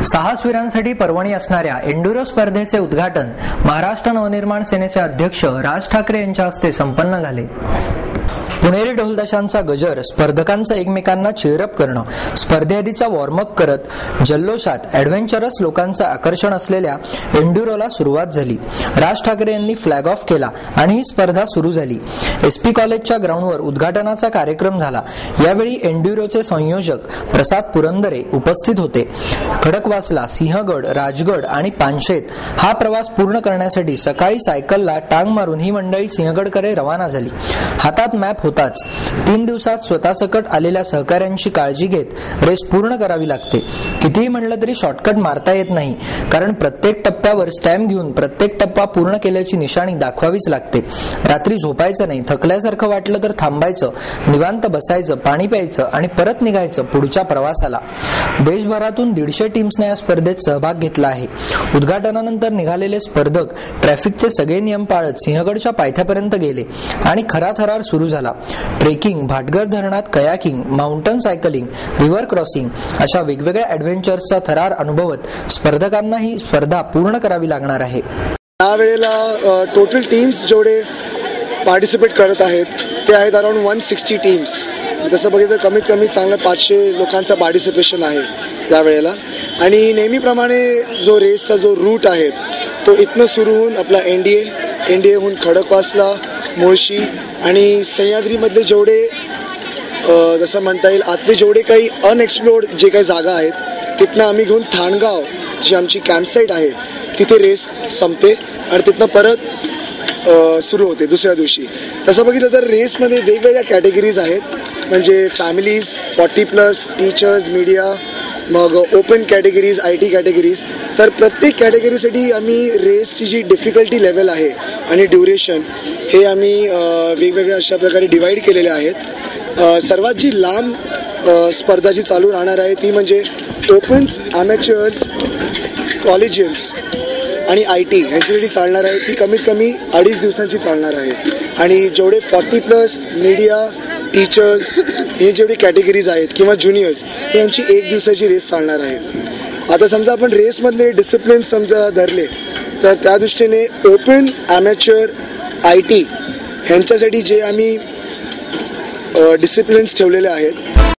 साहसवीरांसाठी पर्वणी असणाऱ्या एंडुरो स्पर्धेचे उद्घाटन महाराष्ट्र नवनिर्माण सेनेचे अध्यक्ष राज ठाकरे यांच्या हस्ते संपन्न झाले. पुणेरी ढोलताशांचा गजर, स्पर्धकांचं एकमेकांना चीअरअप करणं, स्पर्धेआधीचा वॉर्मअप करत जल्लोषात ॲडव्हेंचरस लोकांचं आकर्षण असलेल्या एंडुरोला सुरुवात झाली. राज ठाकरे यांनी फ्लॅग ऑफ केला आणि ही स्पर्धा सुरू झाली. SP कॉलेजच्या ग्राउंडवर उद्घाटनाचा कार्यक्रम झाला. यावेळी एंडुरोचे संयोजक प्रसाद पुरंदरे उपस्थित होते. खडकवासला, सिंहगड, राजगड आणि पानशेत हा प्रवास पूर्ण करण्यासाठी सकाळी सायकलला टांग मारून ही मंडळी सिंहगडकडे रवाना झाली. हातात मॅप होताच 3 दिवसात स्वतःसकट आलेल्या सहकाऱ्यांची काळजी घेत रेस पूर्ण करावी लागते. कितीही म्हणलं तरी शॉर्टकट मारता येत नाही, कारण प्रत्येक टप्प्यावर स्टॅम्प घेऊन प्रत्येक टप्पा पूर्ण केल्याची निशाणी दाखवावीच लागते. रात्री झोपायचं नाही, थकल्यासारखं वाटलं तर थांबायचं, निवांत बसायचं, पाणी प्यायचं आणि परत निघायचं पुढच्या प्रवासाला. देशभरातून 150 टीम्सने या स्पर्धेत सहभाग घेतला आहे. उद्घाटनानंतर निघालेले स्पर्धक ट्रॅफिकचे सगळे नियम पाळत सिंहगडच्या पायथ्यापर्यंत गेले आणि खरा थरार सुरू झाला. ट्रेकिंग, भाटघर धरणात kayaking, mountain cycling, river crossing अशा वेगवेगळ्या ॲडव्हेंचर्सचा थरार अनुभवत स्पर्धकांना ही स्पर्धा पूर्ण करावी लागणार आहे. यावेळेला टोटल टीम्स जेवढे पार्टिसिपेट करत आहेत ते आहेत अराउंड 160 टीम्स. तसं बघितलं तर कमीत कमी चांगलं 500 लोकांचा पार्टिसिपेशन आहे यावेळेला. आणि नेहमीप्रमाणे जो रेसचा जो रूट आहे तो इथनं सुरू होऊन आपला एनडीएहून खडकवासला, मुळशी आणि सह्याद्रीमधले जेवढे जसं म्हणता येईल आतले जेवढे काही अनएक्सप्लोर्ड जे काही जागा आहेत तिथनं आम्ही घेऊन थाणगाव जी आमची कॅम्पसाईट आहे तिथे रेस संपते आणि तिथनं परत सुरू होते दुसऱ्या दिवशी. तसं बघितलं तर रेसमध्ये वेगवेगळ्या कॅटेगरीज आहेत, म्हणजे फॅमिलीज, 40+, टीचर्स, मीडिया, मग ओपन कॅटेगरीज, IT कॅटेगरीज. तर प्रत्येक कॅटेगरीसाठी आम्ही रेसची जी डिफिकल्टी लेवल आहे आणि ड्युरेशन हे आम्ही वेगवेगळ्या अशा प्रकारे डिवाईड केलेले आहेत. सर्वात जी लांब स्पर्धा जी चालू राहणार आहे ती म्हणजे ओपन्स, ॲमॅच्युअर्स, कॉलेजियन्स आणि IT यांच्यासाठी चालणार आहे. ती कमीत कमी 2.5 दिवसांची चालणार आहे. आणि जेवढे 40+, मीडिया, टीचर्स हे जेवढे कॅटेगरीज आहेत किंवा ज्युनियर्स हे यांची 1 दिवसाची रेस चालणार आहे. आता समजा आपण रेसमधले डिसिप्लिन समजा धरले तर त्या दृष्टीने ओपन, ॲमॅच्युअर, IT ह्यांच्यासाठी जे आम्ही डिसिप्लिन्स ठेवलेले आहेत